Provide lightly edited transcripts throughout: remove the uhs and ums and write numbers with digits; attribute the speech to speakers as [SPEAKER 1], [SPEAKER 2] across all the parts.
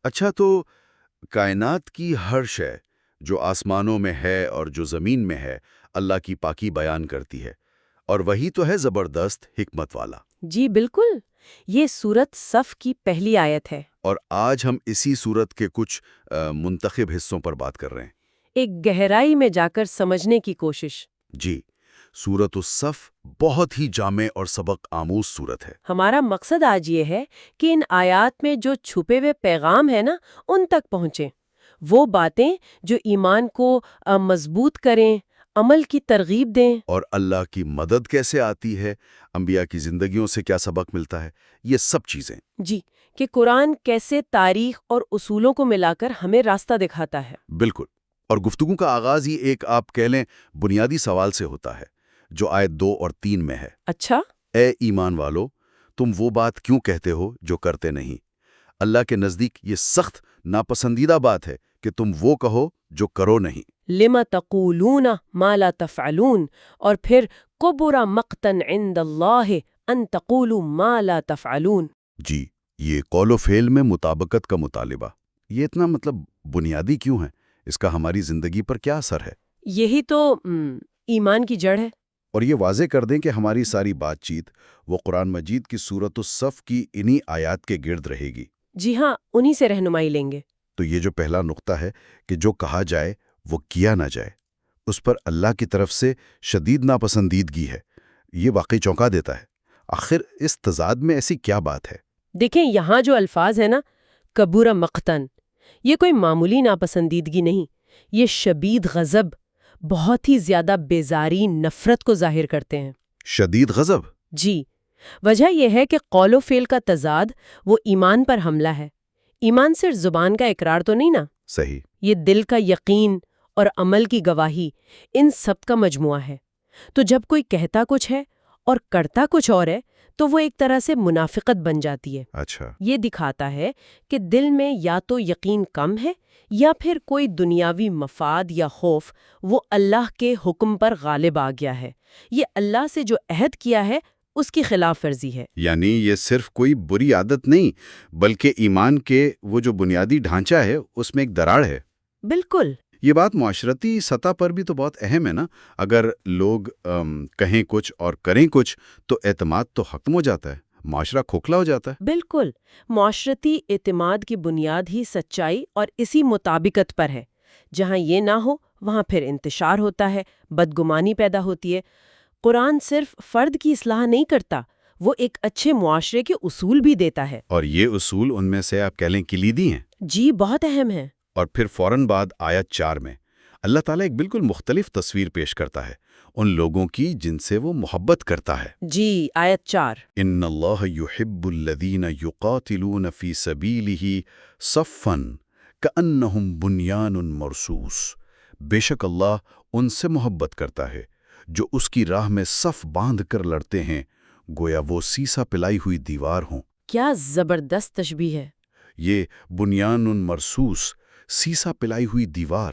[SPEAKER 1] اچھا، تو کائنات کی ہر شے جو آسمانوں میں ہے اور جو زمین میں ہے اللہ کی پاکی بیان کرتی ہے، اور وہی تو ہے زبردست حکمت والا۔
[SPEAKER 2] جی بالکل، یہ سورت صف کی پہلی آیت ہے۔
[SPEAKER 1] اور آج ہم اسی سورت کے کچھ منتخب حصوں پر بات کر رہے ہیں۔
[SPEAKER 2] ایک گہرائی میں جا کر سمجھنے کی کوشش۔
[SPEAKER 1] جی، سورت الصف بہت ہی جامع اور سبق آموز سورت ہے۔
[SPEAKER 2] ہمارا مقصد آج یہ ہے کہ ان آیات میں جو چھپے ہوئے پیغام ہے نا، ان تک پہنچیں۔ وہ باتیں جو ایمان کو مضبوط کریں، عمل کی ترغیب دیں۔
[SPEAKER 1] اور اللہ کی مدد کیسے آتی ہے، انبیاء کی زندگیوں سے کیا سبق ملتا ہے، یہ سب چیزیں۔
[SPEAKER 2] جی، کہ قرآن کیسے تاریخ اور اصولوں کو ملا کر ہمیں راستہ دکھاتا ہے۔
[SPEAKER 1] بالکل، اور گفتگو کا آغاز ہی ایک آپ کہہ لیں بنیادی سوال سے ہوتا ہے، جو آیت 2 اور 3 میں ہے۔
[SPEAKER 2] اچھا؟
[SPEAKER 1] اے ایمان والو، تم وہ بات کیوں کہتے ہو جو کرتے نہیں؟ اللہ کے نزدیک یہ سخت ناپسندیدہ بات ہے کہ تم وہ کہو جو کرو نہیں۔
[SPEAKER 2] لِمَ تَقُولُونَ مَا لَا تَفْعَلُونَ، اور پھر کُبُرَ مَقْتًا عِندَ اللَّهِ أَن تَقُولُوا مَا لَا تَفْعَلُونَ۔
[SPEAKER 1] جی، یہ قول و فعل میں مطابقت کا مطالبہ، یہ اتنا بنیادی کیوں ہے؟ اس کا ہماری زندگی پر کیا اثر ہے؟
[SPEAKER 2] یہی تو ایمان کی جڑ ہے۔
[SPEAKER 1] اور یہ واضح کر دیں کہ ہماری ساری بات چیت وہ قرآن مجید کی سورت الصف کی انہی آیات کے گرد رہے گی۔
[SPEAKER 2] جی ہاں، انہی سے رہنمائی لیں گے۔
[SPEAKER 1] تو یہ جو پہلا نقطہ ہے کہ جو کہا جائے وہ کیا نہ جائے، اس پر اللہ کی طرف سے شدید ناپسندیدگی ہے، یہ واقعی چونکا دیتا ہے۔ آخر اس تضاد میں ایسی کیا بات ہے؟
[SPEAKER 2] دیکھیں، یہاں جو الفاظ ہیں نا، کبورہ مقتن، یہ کوئی معمولی ناپسندیدگی نہیں، یہ شدید غضب، بہت ہی زیادہ بیزاری، نفرت کو ظاہر کرتے ہیں۔
[SPEAKER 1] شدید غضب؟
[SPEAKER 2] جی، وجہ یہ ہے کہ قول و فعل کا تضاد وہ ایمان پر حملہ ہے۔ ایمان صرف زبان کا اقرار تو نہیں نا،
[SPEAKER 1] صحیح۔
[SPEAKER 2] یہ دل کا یقین اور عمل کی گواہی، ان سب کا مجموعہ ہے۔ تو جب کوئی کہتا کچھ ہے اور کرتا کچھ اور ہے تو وہ ایک طرح سے منافقت بن جاتی ہے۔
[SPEAKER 1] اچھا۔
[SPEAKER 2] یہ دکھاتا ہے کہ دل میں یا تو یقین کم ہے یا پھر کوئی دنیاوی مفاد یا خوف وہ اللہ کے حکم پر غالب آ گیا ہے۔ یہ اللہ سے جو عہد کیا ہے اس کی خلاف ورزی ہے۔
[SPEAKER 1] یعنی یہ صرف کوئی بری عادت نہیں، بلکہ ایمان کے وہ جو بنیادی ڈھانچہ ہے اس میں ایک دراڑ ہے۔
[SPEAKER 2] بالکل۔
[SPEAKER 1] یہ بات معاشرتی سطح پر بھی تو بہت اہم ہے نا۔ اگر لوگ کہیں کچھ اور کریں کچھ تو اعتماد تو ختم ہو جاتا ہے، معاشرہ کھوکھلا ہو جاتا ہے۔
[SPEAKER 2] بالکل، معاشرتی اعتماد کی بنیاد ہی سچائی اور اسی مطابقت پر ہے۔ جہاں یہ نہ ہو وہاں پھر انتشار ہوتا ہے، بدگمانی پیدا ہوتی ہے۔ قرآن صرف فرد کی اصلاح نہیں کرتا، وہ ایک اچھے معاشرے کے اصول بھی دیتا ہے۔
[SPEAKER 1] اور یہ اصول ان میں سے آپ کہہ لیں کلیدی ہیں۔
[SPEAKER 2] جی، بہت اہم ہے۔
[SPEAKER 1] اور پھر فوراً بعد آیت 4 میں اللہ تعالیٰ ایک بالکل مختلف تصویر پیش کرتا ہے ان لوگوں کی جن سے وہ محبت کرتا ہے۔
[SPEAKER 2] جی، آیت 4۔
[SPEAKER 1] ان اللہ یحب الذین یقاتلون فی سبیلہ صفا کأنہم بنیان مرصوص۔ بے شک اللہ ان سے محبت کرتا ہے جو اس کی راہ میں صف باندھ کر لڑتے ہیں، گویا وہ سیسا پلائی ہوئی دیوار ہوں۔
[SPEAKER 2] کیا زبردست تشبیہ ہے۔
[SPEAKER 1] یہ بنیان مرصوص، سیسا پلائی ہوئی دیوار،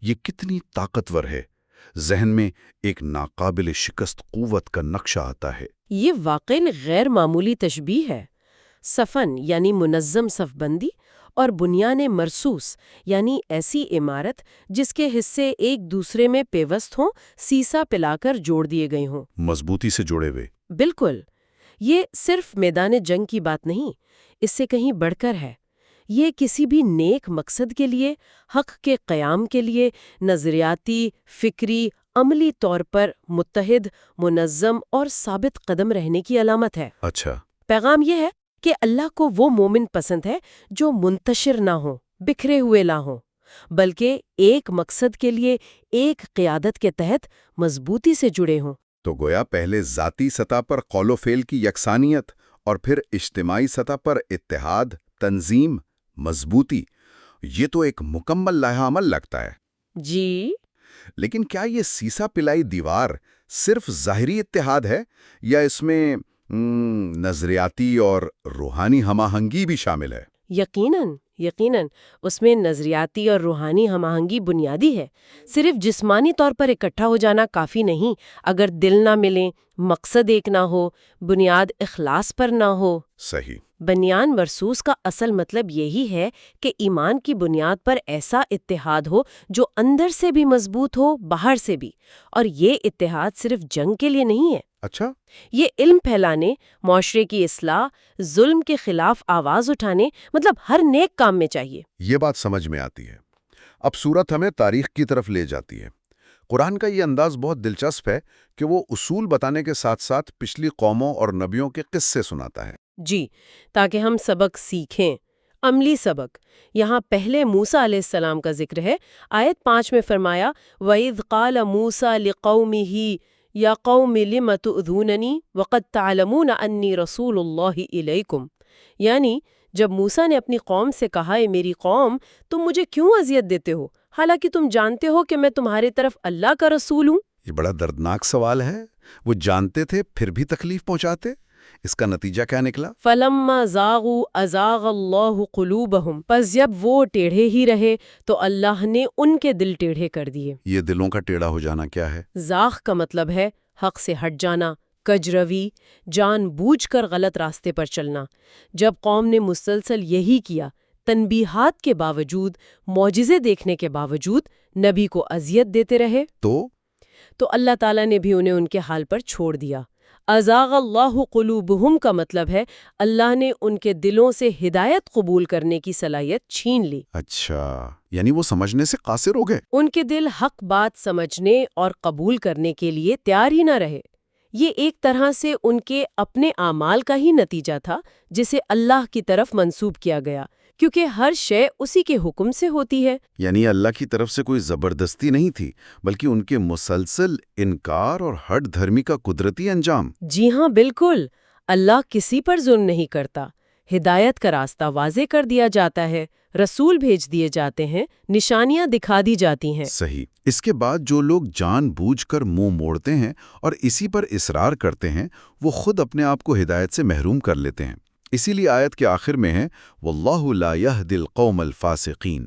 [SPEAKER 1] یہ کتنی طاقتور ہے۔ ذہن میں ایک ناقابل شکست قوت کا نقشہ آتا ہے۔
[SPEAKER 2] یہ واقعی غیر معمولی تشبیہ ہے۔ صفن یعنی منظم صف بندی، اور بنیان مرصوص یعنی ایسی عمارت جس کے حصے ایک دوسرے میں پیوست ہوں، سیسا پلا کر جوڑ دیے گئے ہوں،
[SPEAKER 1] مضبوطی سے جوڑے ہوئے۔
[SPEAKER 2] بالکل۔ یہ صرف میدان جنگ کی بات نہیں، اس سے کہیں بڑھ کر ہے۔ یہ کسی بھی نیک مقصد کے لیے، حق کے قیام کے لیے نظریاتی، فکری، عملی طور پر متحد، منظم اور ثابت قدم رہنے کی علامت ہے۔
[SPEAKER 1] اچھا۔
[SPEAKER 2] پیغام یہ ہے کہ اللہ کو وہ مومن پسند ہے جو منتشر نہ ہوں، بکھرے ہوئے نہ ہوں، بلکہ ایک مقصد کے لیے ایک قیادت کے تحت مضبوطی سے جڑے ہوں۔
[SPEAKER 1] تو گویا پہلے ذاتی سطح پر قول و فعل کی یکسانیت، اور پھر اجتماعی سطح پر اتحاد، تنظیم، مضبوطی، یہ تو ایک مکمل لائحہ عمل لگتا ہے۔
[SPEAKER 2] جی،
[SPEAKER 1] لیکن کیا یہ سیسا پلائی دیوار صرف ظاہری اتحاد ہے، یا اس میں نظریاتی اور روحانی ہم آہنگی بھی شامل ہے؟
[SPEAKER 2] یقیناً اس میں نظریاتی اور روحانی ہم آہنگی بنیادی ہے۔ صرف جسمانی طور پر اکٹھا ہو جانا کافی نہیں۔ اگر دل نہ ملیں، مقصد ایک نہ ہو، بنیاد اخلاص پر نہ ہو۔
[SPEAKER 1] صحیح۔
[SPEAKER 2] بنیان مرصوص کا اصل مطلب یہی ہے کہ ایمان کی بنیاد پر ایسا اتحاد ہو جو اندر سے بھی مضبوط ہو، باہر سے بھی، اور یہ اتحاد صرف جنگ کے لیے نہیں ہے۔
[SPEAKER 1] اچھا،
[SPEAKER 2] یہ علم پھیلانے، معاشرے کی اصلاح، ظلم کے خلاف آواز اٹھانے، مطلب ہر نیک کام میں چاہیے۔
[SPEAKER 1] یہ بات سمجھ میں آتی ہے۔ اب سورت ہمیں تاریخ کی طرف لے جاتی ہے۔ قرآن کا یہ انداز بہت دلچسپ ہے کہ وہ اصول بتانے کے ساتھ ساتھ پچھلی قوموں اور نبیوں کے قصے سناتا ہے۔
[SPEAKER 2] جی، تاکہ ہم سبق سیکھیں، عملی سبق۔ یہاں پہلے موسیٰ علیہ السلام کا ذکر ہے۔ آیت 5 میں فرمایا وَإِذْ قَالَ مُوسَىٰ لِقَوْمِهِ يَا قَوْمِ لِمَ تُؤْذُونَنِي وَقَدْ تَعْلَمُونَ أَنِّي رَسُولُ اللَّهِ إِلَيْكُمْ، یعنی جب موسیٰ نے اپنی قوم سے کہا اے میری قوم تم مجھے کیوں اذیت دیتے ہو حالانکہ تم جانتے ہو کہ میں تمہارے طرف اللہ کا رسول ہوں۔
[SPEAKER 1] یہ بڑا دردناک سوال ہے۔ وہ جانتے تھے پھر بھی تکلیف پہنچاتے؟ اس کا نتیجہ کیا نکلا؟
[SPEAKER 2] فَلَمَّا زَاغُوا أَزَاغَ اللَّهُ قُلُوبَهُمْ، پس جب وہ ٹیڑھے ہی رہے تو اللہ نے ان کے دل ٹیڑھے کر دیے۔
[SPEAKER 1] یہ دلوں کا ٹیڑھا ہو جانا کیا ہے؟
[SPEAKER 2] زاغ کا مطلب ہے حق سے ہٹ جانا، کجروی، جان بوجھ کر غلط راستے پر چلنا۔ جب قوم نے مسلسل یہی کیا، تنبیہات کے باوجود، معجزے دیکھنے کے باوجود نبی کو اذیت دیتے رہے تو اللہ تعالیٰ نے بھی انہیں ان کے حال پر چھوڑ دیا۔ ازاغ اللہ قلوبہم کا مطلب ہے اللہ نے ان کے دلوں سے ہدایت قبول کرنے کی صلاحیت چھین لی۔
[SPEAKER 1] اچھا، یعنی وہ سمجھنے سے قاصر ہو گئے۔
[SPEAKER 2] ان کے دل حق بات سمجھنے اور قبول کرنے کے لیے تیار ہی نہ رہے۔ یہ ایک طرح سے ان کے اپنے اعمال کا ہی نتیجہ تھا جسے اللہ کی طرف منسوب کیا گیا، کیونکہ ہر شے اسی کے حکم سے ہوتی ہے۔
[SPEAKER 1] یعنی اللہ کی طرف سے کوئی زبردستی نہیں تھی، بلکہ ان کے مسلسل انکار اور ہٹ دھرمی کا قدرتی انجام۔
[SPEAKER 2] جی ہاں، بالکل۔ اللہ کسی پر ظلم نہیں کرتا۔ ہدایت کا راستہ واضح کر دیا جاتا ہے، رسول بھیج دیے جاتے ہیں، نشانیاں دکھا دی جاتی ہیں۔
[SPEAKER 1] صحیح۔ اس کے بعد جو لوگ جان بوجھ کر منہ موڑتے ہیں اور اسی پر اصرار کرتے ہیں، وہ خود اپنے آپ کو ہدایت سے محروم کر لیتے ہیں۔ اسی لیے آیت کے آخر میں ہے وَاللَّهُ لَا يَهْدِي الْقَوْمَ الْفَاسِقِينَ،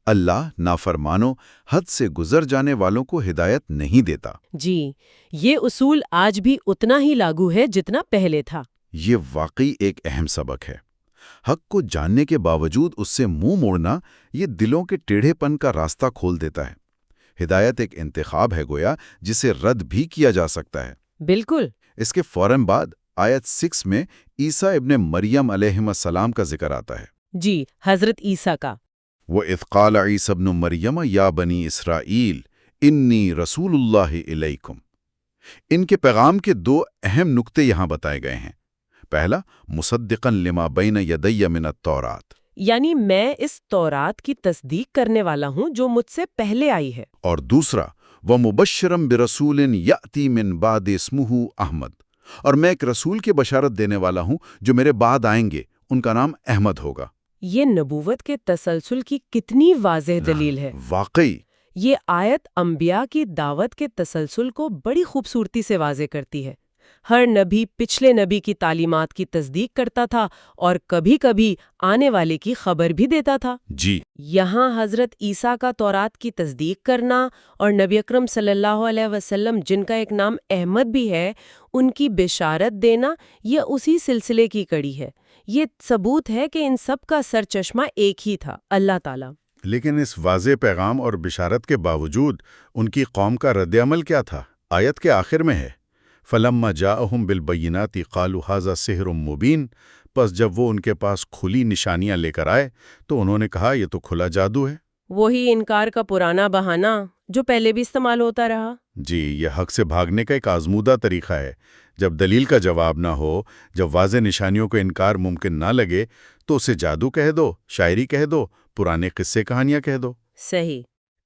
[SPEAKER 1] اللہ نافرمانوں، حد سے گزر جانے والوں کو ہدایت نہیں دیتا۔
[SPEAKER 2] جی، یہ اصول آج بھی اتنا ہی لاگو ہے جتنا پہلے تھا۔
[SPEAKER 1] یہ واقعی ایک اہم سبق ہے۔ حق کو جاننے کے باوجود اس سے منہ موڑنا یہ دلوں کے ٹیڑھے پن کا راستہ کھول دیتا ہے۔ ہدایت ایک انتخاب ہے گویا جسے رد بھی کیا جا سکتا ہے۔
[SPEAKER 2] بالکل۔
[SPEAKER 1] اس کے فوراً بعد آیت 6 میں عیسیٰ ابن مریم علیہ السلام کا ذکر آتا ہے۔
[SPEAKER 2] جی، حضرت عیسیٰ کا۔
[SPEAKER 1] وَإِذْ قَالَ عِيسَى ابْنُ مَرْيَمَ يَا بَنِي إِسْرَائِيلَ إِنِّي رَسُولُ اللَّهِ إِلَيْكُمْ۔ ان کے پیغام کے دو اہم نکتے یہاں بتائے گئے ہیں۔ پہلا، مصدقاً لما بین یدی من التوراۃ،
[SPEAKER 2] یعنی میں اس تورات کی تصدیق کرنے والا ہوں جو مجھ سے پہلے آئی ہے۔
[SPEAKER 1] اور دوسرا، وَمُبَشِّرًا بِرَسُولٍ يَأْتِي مِن بَعْدِ اسْمُهُ احمد، اور میں ایک رسول کی بشارت دینے والا ہوں جو میرے بعد آئیں گے، ان کا نام احمد ہوگا۔
[SPEAKER 2] یہ نبوت کے تسلسل کی کتنی واضح دلیل ہے۔
[SPEAKER 1] واقعی
[SPEAKER 2] یہ آیت انبیاء کی دعوت کے تسلسل کو بڑی خوبصورتی سے واضح کرتی ہے۔ ہر نبی پچھلے نبی کی تعلیمات کی تصدیق کرتا تھا اور کبھی کبھی آنے والے کی خبر بھی دیتا تھا۔
[SPEAKER 1] جی،
[SPEAKER 2] یہاں حضرت عیسیٰ کا تورات کی تصدیق کرنا اور نبی اکرم صلی اللہ علیہ وسلم جن کا ایک نام احمد بھی ہے، ان کی بشارت دینا، یہ اسی سلسلے کی کڑی ہے۔ یہ ثبوت ہے کہ ان سب کا سرچشمہ ایک ہی تھا، اللہ تعالیٰ۔
[SPEAKER 1] لیکن اس واضح پیغام اور بشارت کے باوجود ان کی قوم کا رد عمل کیا تھا؟ آیت کے آخر میں ہے فَلَمَّا جَاءَهُم بِالْبَيِّنَاتِ قَالُوا هَذَا سِحْرٌ مُبِينٌ، پس جب وہ ان کے پاس کھلی نشانیاں لے کر آئے تو انہوں نے کہا یہ تو کھلا جادو ہے۔
[SPEAKER 2] وہی انکار کا پرانا بہانہ جو پہلے بھی استعمال ہوتا رہا۔
[SPEAKER 1] جی، یہ حق سے بھاگنے کا ایک آزمودہ طریقہ ہے۔ جب دلیل کا جواب نہ ہو، جب واضح نشانیوں کو انکار ممکن نہ لگے تو اسے جادو کہہ دو، شاعری کہہ دو، پرانے قصے کہانیاں کہہ دو۔
[SPEAKER 2] صحیح۔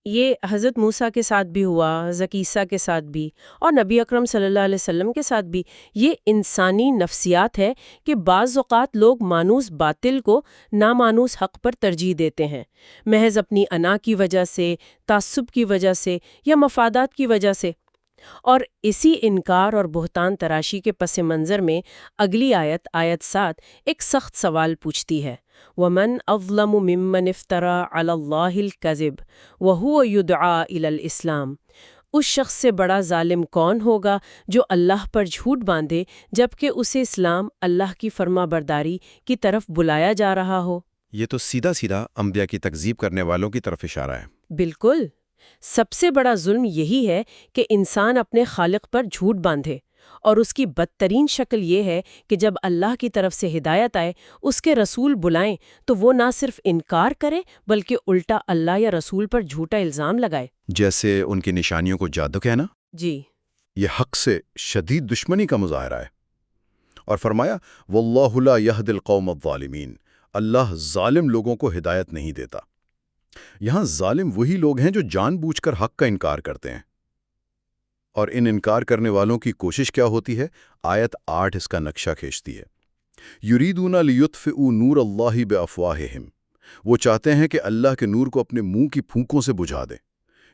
[SPEAKER 2] یہ حضرت موسیٰ کے ساتھ بھی ہوا، حضرت عیسیٰ کے ساتھ بھی، اور نبی اکرم صلی اللہ علیہ وسلم کے ساتھ بھی۔ یہ انسانی نفسیات ہے کہ بعض اوقات لوگ مانوس باطل کو نامانوس حق پر ترجیح دیتے ہیں، محض اپنی انا کی وجہ سے، تعصب کی وجہ سے یا مفادات کی وجہ سے۔ اور اسی انکار اور بہتان تراشی کے پس منظر میں اگلی آیت 7 ایک سخت سوال پوچھتی ہے وَمَنْ أَظْلَمُ مِمَّنِ افْتَرَى عَلَى اللَّهِ الْكَذِبَ وَهُوَ يُدْعَى إِلَى الْإِسْلَامِ۔ اس شخص سے بڑا ظالم کون ہوگا جو اللہ پر جھوٹ باندھے جبکہ اسے اسلام اللہ کی فرما برداری کی طرف بلایا جا رہا ہو؟
[SPEAKER 3] یہ تو سیدھا سیدھا انبیاء کی تکذیب کرنے والوں کی طرف اشارہ ہے۔
[SPEAKER 2] بالکل، سب سے بڑا ظلم یہی ہے کہ انسان اپنے خالق پر جھوٹ باندھے، اور اس کی بدترین شکل یہ ہے کہ جب اللہ کی طرف سے ہدایت آئے، اس کے رسول بلائیں تو وہ نہ صرف انکار کرے بلکہ الٹا اللہ یا رسول پر جھوٹا الزام لگائے۔
[SPEAKER 3] جیسے ان کی نشانیوں کو جادو کہنا۔
[SPEAKER 2] جی،
[SPEAKER 1] یہ حق سے شدید دشمنی کا مظاہرہ ہے، اور فرمایا واللہ لا یہدی القوم الظالمین، اللہ ظالم لوگوں کو ہدایت نہیں دیتا۔ یہاں ظالم وہی لوگ ہیں جو جان بوجھ کر حق کا انکار کرتے ہیں، اور ان انکار کرنے والوں کی کوشش کیا ہوتی ہے؟ آیت 8 اس کا نقشہ کھینچتی ہے۔ یریدون لیطفئوا نور اللہ بافواہہم، وہ چاہتے ہیں کہ اللہ کے نور کو اپنے منہ کی پھونکوں سے بجھا دیں۔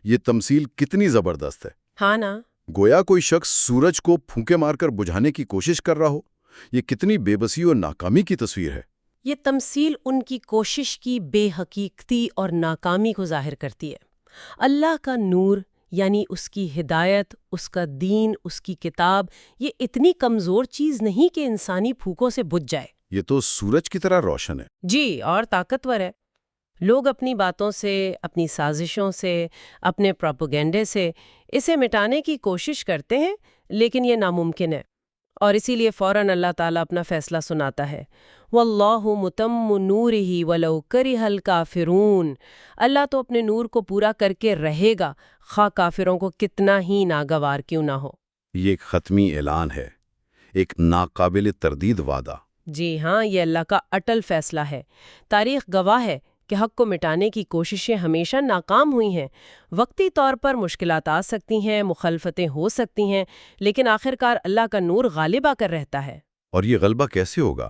[SPEAKER 1] یہ تمثیل کتنی زبردست ہے!
[SPEAKER 2] ہاں نا؟
[SPEAKER 1] گویا کوئی شخص سورج کو پھونکے مار کر بجھانے کی کوشش کر رہا ہو۔ یہ کتنی بے بسی اور ناکامی کی تصویر ہے۔
[SPEAKER 2] یہ تمثیل ان کی کوشش کی بے حقیقتی اور ناکامی کو ظاہر کرتی ہے۔ اللہ کا نور یعنی اس کی ہدایت، اس کا دین، اس کی کتاب، یہ اتنی کمزور چیز نہیں کہ انسانی پھونکوں سے بجھ جائے۔
[SPEAKER 1] یہ تو سورج کی طرح روشن ہے۔
[SPEAKER 2] جی، اور طاقتور ہے۔ لوگ اپنی باتوں سے، اپنی سازشوں سے، اپنے پروپیگنڈے سے اسے مٹانے کی کوشش کرتے ہیں، لیکن یہ ناممکن ہے، اور اسی لیے فوراً اللہ تعالیٰ اپنا فیصلہ سناتا ہے۔ وَاللَّهُ مُتَمُّ نُورِهِ وَلَوْ كَرِهَ الْكَافِرُونَ، اللہ تو اپنے نور کو پورا کر کے رہے گا، خواہ کافروں کو کتنا ہی ناگوار کیوں نہ ہو۔
[SPEAKER 1] یہ ایک حتمی اعلان ہے، ایک ناقابل تردید وعدہ۔
[SPEAKER 2] جی ہاں، یہ اللہ کا اٹل فیصلہ ہے۔ تاریخ گواہ ہے کہ حق کو مٹانے کی کوششیں ہمیشہ ناکام ہوئی ہیں۔ وقتی طور پر مشکلات آ سکتی ہیں، مخالفتیں ہو سکتی ہیں، لیکن آخرکار اللہ کا نور غالب آ کر رہتا ہے۔
[SPEAKER 1] اور یہ غلبہ کیسے ہوگا؟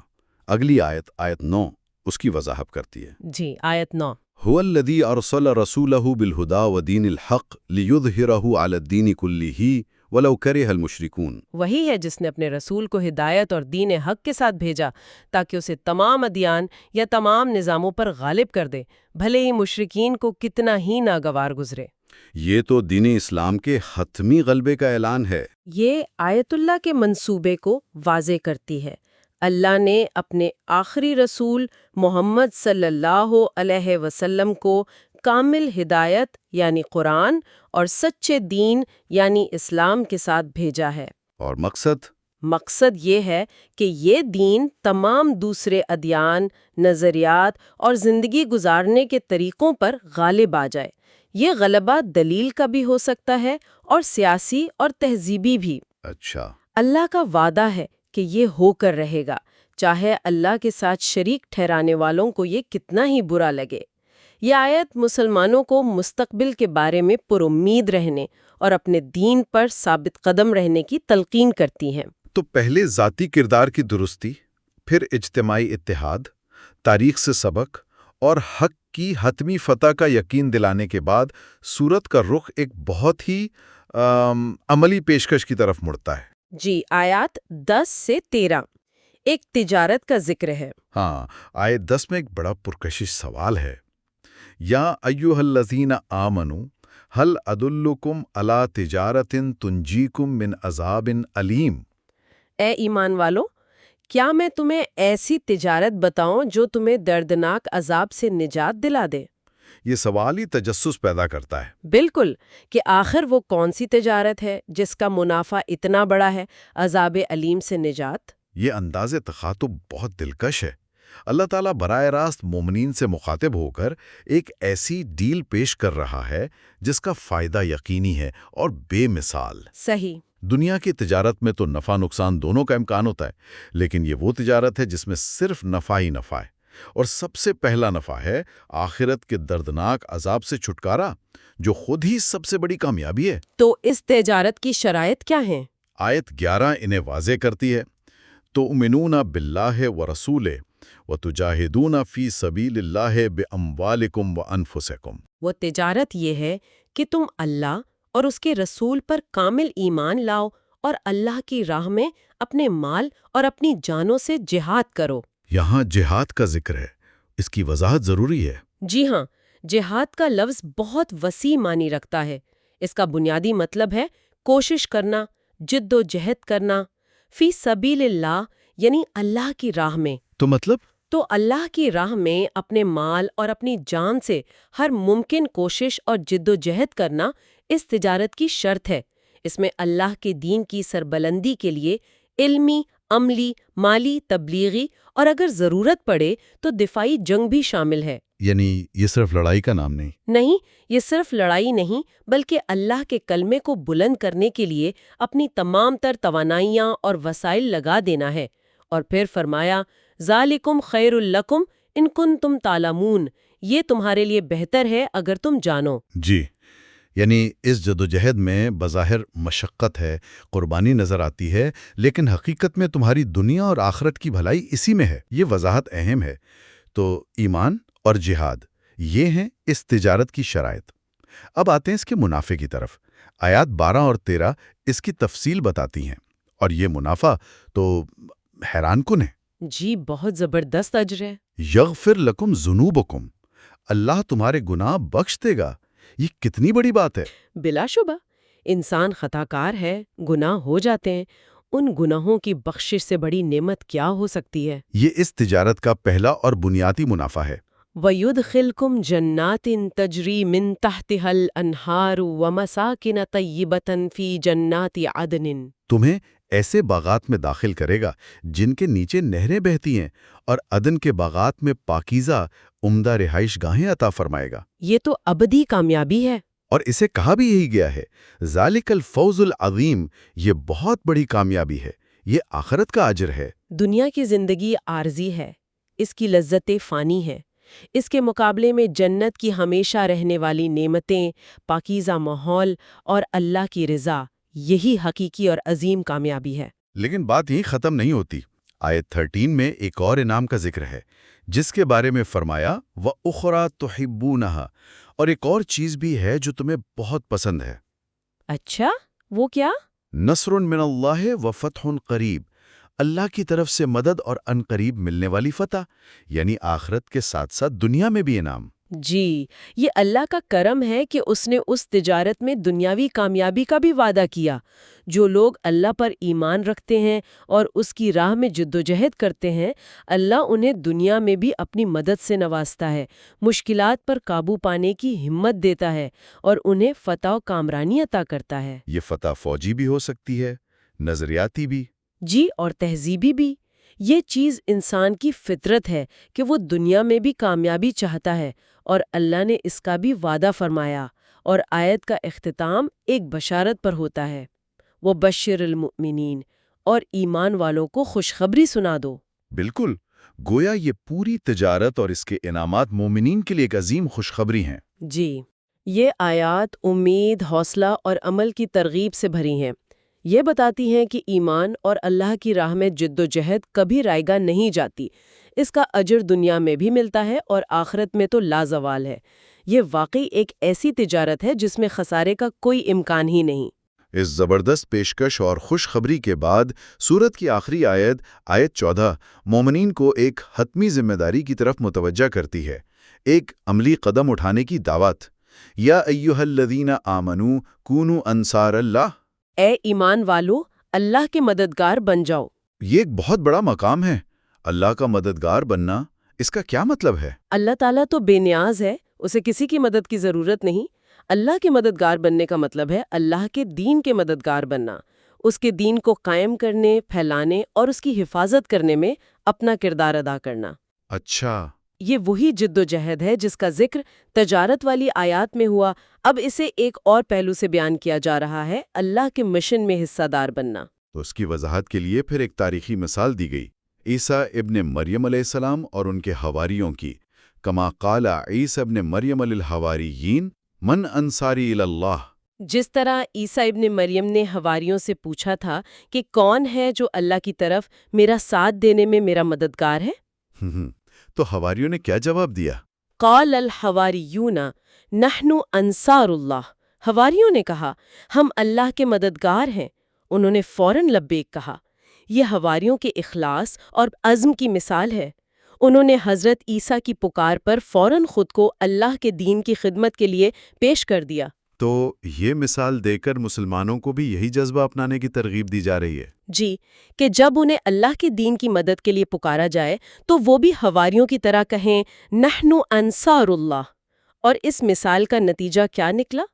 [SPEAKER 1] اگلی آیت 9 اس کی وضاحت کرتی ہے۔
[SPEAKER 2] جی، آیت 9۔
[SPEAKER 1] هو الذی ارسل رسولہ بالہدی ودین الحق لیظہرہ علی الدین کلہ ولو کرہ المشرکون،
[SPEAKER 2] وہی ہے جس نے اپنے رسول کو ہدایت اور دین حق کے ساتھ بھیجا تاکہ اسے تمام ادیان یا تمام نظاموں پر غالب کر دے، بھلے ہی مشرکین کو کتنا ہی ناگوار گزرے۔
[SPEAKER 1] یہ تو دین اسلام کے حتمی غلبے کا اعلان ہے۔
[SPEAKER 2] یہ آیت اللہ کے منصوبے کو واضح کرتی ہے۔ اللہ نے اپنے آخری رسول محمد صلی اللہ علیہ وسلم کو کامل ہدایت یعنی قرآن اور سچے دین یعنی اسلام کے ساتھ بھیجا ہے۔
[SPEAKER 1] اور مقصد
[SPEAKER 2] یہ ہے کہ یہ دین تمام دوسرے ادیان، نظریات اور زندگی گزارنے کے طریقوں پر غالب آ جائے۔ یہ غلبہ دلیل کا بھی ہو سکتا ہے اور سیاسی اور تہذیبی بھی۔
[SPEAKER 1] اچھا،
[SPEAKER 2] اللہ کا وعدہ ہے کہ یہ ہو کر رہے گا، چاہے اللہ کے ساتھ شریک ٹھہرانے والوں کو یہ کتنا ہی برا لگے۔ یہ آیت مسلمانوں کو مستقبل کے بارے میں پرامید رہنے اور اپنے دین پر ثابت قدم رہنے کی تلقین کرتی ہیں۔
[SPEAKER 1] تو پہلے ذاتی کردار کی درستی، پھر اجتماعی اتحاد، تاریخ سے سبق اور حق کی حتمی فتح کا یقین دلانے کے بعد سورت کا رخ ایک بہت ہی عملی پیشکش کی طرف مڑتا ہے۔
[SPEAKER 2] جی، آیات 10 سے 13 ایک تجارت کا ذکر ہے۔
[SPEAKER 1] ہاں، آیت 10 میں ایک بڑا پرکشش سوال ہے۔ یا ایھا الذین آمنوا هل ادلکم علی تجارۃ تنجیکم من عذاب علیم،
[SPEAKER 2] اے ایمان والو، کیا میں تمہیں ایسی تجارت بتاؤں جو تمہیں دردناک عذاب سے نجات دلا دے؟
[SPEAKER 1] یہ سوال ہی تجسس پیدا کرتا ہے۔
[SPEAKER 2] بالکل، کہ آخر وہ کون سی تجارت ہے جس کا منافع اتنا بڑا ہے، عذاب علیم سے نجات؟
[SPEAKER 1] یہ انداز تخاطب بہت دلکش ہے۔ اللہ تعالیٰ براہ راست مومنین سے مخاطب ہو کر ایک ایسی ڈیل پیش کر رہا ہے جس کا فائدہ یقینی ہے اور بے مثال۔
[SPEAKER 2] صحیح۔
[SPEAKER 1] دنیا کی تجارت میں تو نفع نقصان دونوں کا امکان ہوتا ہے، لیکن یہ وہ تجارت ہے جس میں صرف نفع ہی نفع ہے، اور سب سے پہلا نفع ہے آخرت کے دردناک عذاب سے چھٹکارا، جو خود ہی سب سے بڑی کامیابی ہے۔
[SPEAKER 2] تو اس تجارت کی شرائط کیا ہیں؟
[SPEAKER 1] آیت 11 انہیں واضح کرتی ہے۔ تؤمنون باللہ ورسولہ وتجاہدون فی سبیل اللہ باموالکم وانفسکم۔
[SPEAKER 2] وہ تجارت یہ ہے کہ تم اللہ اور اس کے رسول پر کامل ایمان لاؤ اور اللہ کی راہ میں اپنے مال اور اپنی جانوں سے جہاد کرو۔
[SPEAKER 1] یہاں جہاد کا ذکر ہے، اس کی وضاحت ضروری ہے۔
[SPEAKER 2] جی ہاں، جہاد کا لفظ بہت وسیع معنی رکھتا ہے۔ اس کا بنیادی مطلب ہے کوشش کرنا، جد و جہد کرنا، فی سبیل اللہ یعنی اللہ کی راہ میں۔
[SPEAKER 1] تو مطلب
[SPEAKER 2] تو اللہ کی راہ میں اپنے مال اور اپنی جان سے ہر ممکن کوشش اور جد و جہد کرنا اس تجارت کی شرط ہے۔ اس میں اللہ کے دین کی سربلندی کے لیے علمی، عملی، مالی، تبلیغی اور اگر ضرورت پڑے تو دفاعی جنگ بھی شامل ہے۔
[SPEAKER 1] یعنی یہ صرف لڑائی کا نام نہیں؟
[SPEAKER 2] نہیں، یہ صرف لڑائی نہیں بلکہ اللہ کے کلمے کو بلند کرنے کے لیے اپنی تمام تر توانائیاں اور وسائل لگا دینا ہے۔ اور پھر فرمایا ذالکم خیر لکم ان کنتم تعلمون، یہ تمہارے لیے بہتر ہے اگر تم جانو۔
[SPEAKER 1] جی، یعنی اس جدوجہد میں بظاہر مشقت ہے، قربانی نظر آتی ہے، لیکن حقیقت میں تمہاری دنیا اور آخرت کی بھلائی اسی میں ہے۔ یہ وضاحت اہم ہے۔ تو ایمان اور جہاد، یہ ہیں اس تجارت کی شرائط۔ اب آتے ہیں اس کے منافع کی طرف۔ آیات 12 اور 13 اس کی تفصیل بتاتی ہیں، اور یہ منافع تو حیران کن ہے۔
[SPEAKER 2] جی، بہت زبردست اجر ہے۔
[SPEAKER 1] یغفر لکم ذنوبکم، اللہ تمہارے گناہ بخش دے گا۔ یہ کتنی بڑی بات ہے۔
[SPEAKER 2] بلا شبہ انسان خطا کار ہے، گناہ ہو جاتے ہیں، ان گناہوں کی بخشش سے بڑی نعمت کیا ہو سکتی ہے؟
[SPEAKER 1] یہ اس تجارت کا پہلا اور بنیادی منافع ہے۔
[SPEAKER 2] وَيُدْخِلْكُمْ جَنَّاتٍ تَجْرِي مِن تَحْتِهَا الْأَنْهَارُ وَمَسَاكِنَ طَيِّبَةً فِي جَنَّاتِ عَدْنٍ،
[SPEAKER 1] تمہیں ایسے باغات میں داخل کرے گا جن کے نیچے نہریں بہتی ہیں، اور عدن کے باغات میں پاکیزہ عمدہ رہائش گاہیں عطا فرمائے گا۔
[SPEAKER 2] یہ تو ابدی کامیابی ہے۔
[SPEAKER 1] اور اسے کہا بھی یہی گیا ہے، ذالک الفوز العظیم، یہ بہت بڑی کامیابی ہے، یہ آخرت کا اجر ہے۔
[SPEAKER 2] دنیا کی زندگی عارضی ہے، اس کی لذتیں فانی ہیں۔ اس کے مقابلے میں جنت کی ہمیشہ رہنے والی نعمتیں، پاکیزہ ماحول اور اللہ کی رضا، یہی حقیقی اور عظیم کامیابی ہے۔
[SPEAKER 1] لیکن بات یہیں ختم نہیں ہوتی۔ آیت 13 میں ایک اور انعام کا ذکر ہے، جس کے بارے میں فرمایا وَأُخْرَى تُحِبُّونَهَا، اور ایک اور چیز بھی ہے جو تمہیں بہت پسند ہے۔
[SPEAKER 2] اچھا، وہ کیا؟
[SPEAKER 1] نصر من اللہ وفتح قریب، اللہ کی طرف سے مدد اور عنقریب ملنے والی فتح، یعنی آخرت کے ساتھ ساتھ دنیا میں بھی انعام۔
[SPEAKER 2] جی، یہ اللہ کا کرم ہے کہ اس نے اس تجارت میں دنیاوی کامیابی کا بھی وعدہ کیا۔ جو لوگ اللہ پر ایمان رکھتے ہیں اور اس کی راہ میں جدوجہد کرتے ہیں، اللہ انہیں دنیا میں بھی اپنی مدد سے نوازتا ہے، مشکلات پر قابو پانے کی ہمت دیتا ہے اور انہیں فتح و کامرانی عطا کرتا ہے۔
[SPEAKER 1] یہ فتح فوجی بھی ہو سکتی ہے، نظریاتی بھی۔
[SPEAKER 2] جی، اور تہذیبی بھی۔ یہ چیز انسان کی فطرت ہے کہ وہ دنیا میں بھی کامیابی چاہتا ہے، اور اللہ نے اس کا بھی وعدہ فرمایا، اور آیت کا اختتام ایک بشارت پر ہوتا ہے، وَبَشِّرِ الْمُؤْمِنِينَ، اور ایمان والوں کو خوشخبری سنا دو۔
[SPEAKER 1] بالکل، گویا یہ پوری تجارت اور اس کے انعامات مومنین کے لیے ایک عظیم خوشخبری ہیں۔
[SPEAKER 2] جی، یہ آیات امید، حوصلہ اور عمل کی ترغیب سے بھری ہیں۔ یہ بتاتی ہیں کہ ایمان اور اللہ کی راہ میں جد و جہد کبھی رائیگاں نہیں جاتی، اس کا اجر دنیا میں بھی ملتا ہے اور آخرت میں تو لازوال ہے۔ یہ واقعی ایک ایسی تجارت ہے جس میں خسارے کا کوئی امکان ہی نہیں۔
[SPEAKER 1] اس زبردست پیشکش اور خوشخبری کے بعد سورت کی آخری آیت، آیت 14، مومنین کو ایک حتمی ذمہ داری کی طرف متوجہ کرتی ہے، ایک عملی قدم اٹھانے کی دعوت۔ یا ایھا الذین آمنوا کونوا انصار اللہ،
[SPEAKER 2] اے ایمان والو، اللہ کے مددگار بن جاؤ۔
[SPEAKER 1] یہ ایک بہت بڑا مقام ہے، اللہ کا مددگار بننا۔ اس کا کیا مطلب ہے؟
[SPEAKER 2] اللہ تعالیٰ تو بے نیاز ہے، اسے کسی کی مدد کی ضرورت نہیں۔ اللہ کے مددگار بننے کا مطلب ہے اللہ کے دین کے مددگار بننا، اس کے دین کو قائم کرنے، پھیلانے اور اس کی حفاظت کرنے میں اپنا کردار ادا کرنا۔
[SPEAKER 1] اچھا،
[SPEAKER 2] یہ وہی جد و جہد ہے جس کا ذکر تجارت والی آیات میں ہوا، اب اسے ایک اور پہلو سے بیان کیا جا رہا ہے، اللہ کے مشن میں حصہ دار بننا۔
[SPEAKER 1] تو اس کی وضاحت کے لیے پھر ایک تاریخی مثال دی گئی، عیسیٰ ابن مریم علیہ السلام اور ان کے حواریوں کی۔ کما قال عیسیٰ ابن مریم للحواریین من انصاری اللہ،
[SPEAKER 2] جس طرح عیسیٰ ابن مریم نے حواریوں سے پوچھا تھا کہ کون ہے جو اللہ کی طرف میرا ساتھ دینے میں میرا مددگار ہے؟
[SPEAKER 1] تو حواریوں نے کیا جواب دیا؟
[SPEAKER 2] قال الحواریون نحن انصار اللہ، حواریوں نے کہا ہم اللہ کے مددگار ہیں۔ انہوں نے فوراً لبیک کہا۔ یہ حواریوں کے اخلاص اور عزم کی مثال ہے۔ انہوں نے حضرت عیسیٰ کی پکار پر فوراً خود کو اللہ کے دین کی خدمت کے لیے پیش کر دیا۔
[SPEAKER 1] تو یہ مثال دے کر مسلمانوں کو بھی یہی جذبہ اپنانے کی ترغیب دی جا رہی ہے؟
[SPEAKER 2] جی، کہ جب انہیں اللہ کے دین کی مدد کے لیے پکارا جائے تو وہ بھی حواریوں کی طرح کہیں نحن انصار اللہ۔ اور اس مثال کا نتیجہ کیا نکلا؟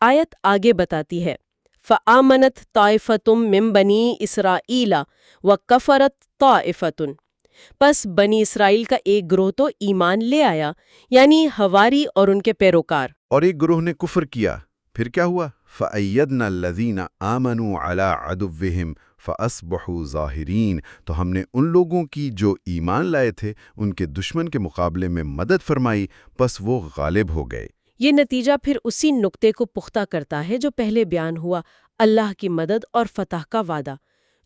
[SPEAKER 2] آیت آگے بتاتی ہے فآمنت طائفتم من بنی اسرائیل وکفرت طائفتن، پس بنی اسرائیل کا ایک گروہ تو ایمان لے آیا، یعنی حواری اور ان کے پیروکار،
[SPEAKER 1] اور ایک گروہ نے کفر کیا، پھر کیا ہوا؟ فَأَيَّدْنَا الَّذِينَ آمَنُوا عَلَىٰ عَدُوِّهِمْ فَأَصْبَحُوا ظَاهِرِينَ، تو ہم نے ان لوگوں کی جو ایمان لائے تھے ان کے دشمن کے مقابلے میں مدد فرمائی، پس وہ غالب ہو گئے۔
[SPEAKER 2] یہ نتیجہ پھر اسی نقطے کو پختہ کرتا ہے جو پہلے بیان ہوا، اللہ کی مدد اور فتح کا وعدہ۔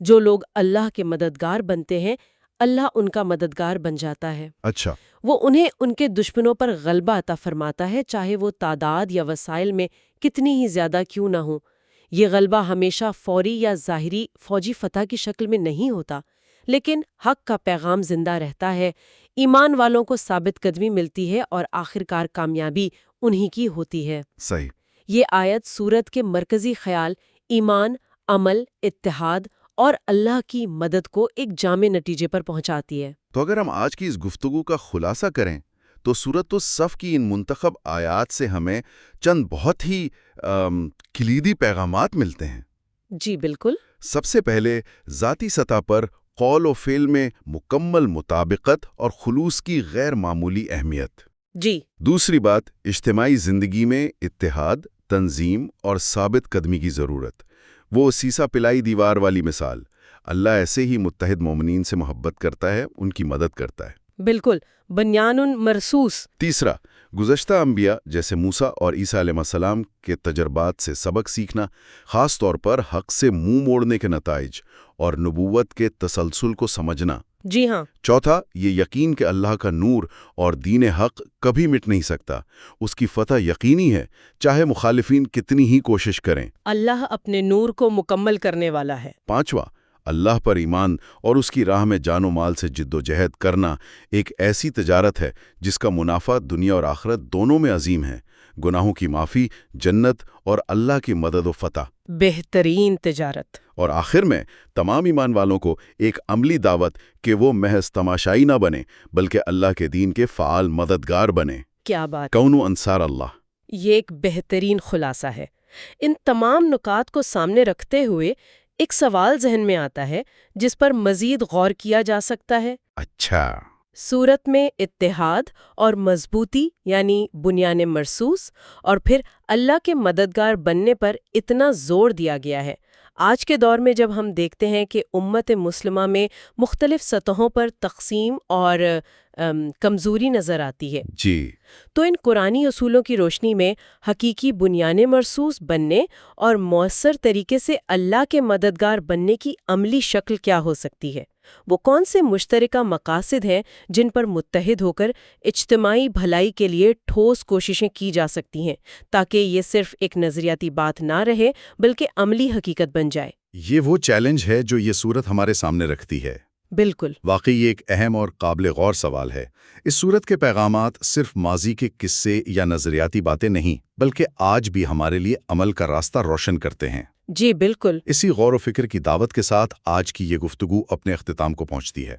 [SPEAKER 2] جو لوگ اللہ کے مددگار بنتے ہیں، اللہ ان کا مددگار بن جاتا ہے۔
[SPEAKER 1] اچھا،
[SPEAKER 2] وہ انہیں ان کے دشمنوں پر غلبہ عطا فرماتا ہے، چاہے وہ تعداد یا وسائل میں کتنی ہی زیادہ کیوں نہ ہوں۔ یہ غلبہ ہمیشہ فوری یا ظاہری فوجی فتح کی شکل میں نہیں ہوتا، لیکن حق کا پیغام زندہ رہتا ہے، ایمان والوں کو ثابت قدمی ملتی ہے اور آخرکار کامیابی انہی کی ہوتی ہے۔
[SPEAKER 1] صحیح۔
[SPEAKER 2] یہ آیت سورت کے مرکزی خیال ایمان، عمل، اتحاد اور اللہ کی مدد کو ایک جامع نتیجے پر پہنچاتی ہے۔
[SPEAKER 1] تو اگر ہم آج کی اس گفتگو کا خلاصہ کریں تو سورۃ الصف کی ان منتخب آیات سے ہمیں چند بہت ہی کلیدی پیغامات ملتے ہیں۔
[SPEAKER 2] جی بالکل۔
[SPEAKER 1] سب سے پہلے ذاتی سطح پر قول و فعل میں مکمل مطابقت اور خلوص کی غیر معمولی اہمیت۔
[SPEAKER 2] جی۔
[SPEAKER 1] دوسری بات، اجتماعی زندگی میں اتحاد، تنظیم اور ثابت قدمی کی ضرورت۔ وہ سیسا پلائی دیوار والی مثال، اللہ ایسے ہی متحد مومنین سے محبت کرتا ہے، ان کی مدد کرتا ہے۔
[SPEAKER 2] بالکل، بنیان مرصوص۔
[SPEAKER 1] تیسرا، گزشتہ انبیاء جیسے موسیٰ اور عیسیٰ علیہ السلام کے تجربات سے سبق سیکھنا، خاص طور پر حق سے منہ موڑنے کے نتائج اور نبوت کے تسلسل کو سمجھنا۔
[SPEAKER 2] جی ہاں۔
[SPEAKER 1] چوتھا، یہ یقین کہ اللہ کا نور اور دین حق کبھی مٹ نہیں سکتا، اس کی فتح یقینی ہے، چاہے مخالفین کتنی ہی کوشش کریں۔
[SPEAKER 2] اللہ اپنے نور کو مکمل کرنے والا ہے۔
[SPEAKER 1] پانچواں، اللہ پر ایمان اور اس کی راہ میں جان و مال سے جد و جہد کرنا ایک ایسی تجارت ہے جس کا منافع دنیا اور آخرت دونوں میں عظیم ہے، گناہوں کی معافی، جنت اور اللہ کی مدد و فتح۔
[SPEAKER 2] بہترین تجارت۔
[SPEAKER 1] اور آخر میں تمام ایمان والوں کو ایک عملی دعوت کہ وہ محض تماشائی نہ بنے بلکہ اللہ کے دین کے فعال مددگار بنے۔
[SPEAKER 2] کیا بات!
[SPEAKER 1] کونوا انصار اللہ۔
[SPEAKER 2] یہ ایک بہترین خلاصہ ہے۔ ان تمام نکات کو سامنے رکھتے ہوئے ایک سوال ذہن میں آتا ہے جس پر مزید غور کیا جا سکتا ہے۔
[SPEAKER 1] اچھا۔
[SPEAKER 2] سورت میں اتحاد اور مضبوطی یعنی بنیان مرصوص اور پھر اللہ کے مددگار بننے پر اتنا زور دیا گیا ہے۔ آج کے دور میں جب ہم دیکھتے ہیں کہ امت مسلمہ میں مختلف سطحوں پر تقسیم اور کمزوری نظر آتی ہے،
[SPEAKER 1] جی،
[SPEAKER 2] تو ان قرآنی اصولوں کی روشنی میں حقیقی بنیان مرصوص بننے اور مؤثر طریقے سے اللہ کے مددگار بننے کی عملی شکل کیا ہو سکتی ہے؟ وہ کون سے مشترکہ مقاصد ہیں جن پر متحد ہو کر اجتماعی بھلائی کے لیے ٹھوس کوششیں کی جا سکتی ہیں تاکہ یہ صرف ایک نظریاتی بات نہ رہے بلکہ عملی حقیقت بن جائے؟
[SPEAKER 1] یہ وہ چیلنج ہے جو یہ سورت ہمارے سامنے رکھتی ہے۔
[SPEAKER 2] بالکل۔
[SPEAKER 1] واقعی یہ ایک اہم اور قابل غور سوال ہے۔ اس سورت کے پیغامات صرف ماضی کے قصے یا نظریاتی باتیں نہیں بلکہ آج بھی ہمارے لیے عمل کا راستہ روشن کرتے ہیں۔
[SPEAKER 2] جی بالکل۔
[SPEAKER 1] اسی غور و فکر کی دعوت کے ساتھ آج کی یہ گفتگو اپنے اختتام کو پہنچتی ہے۔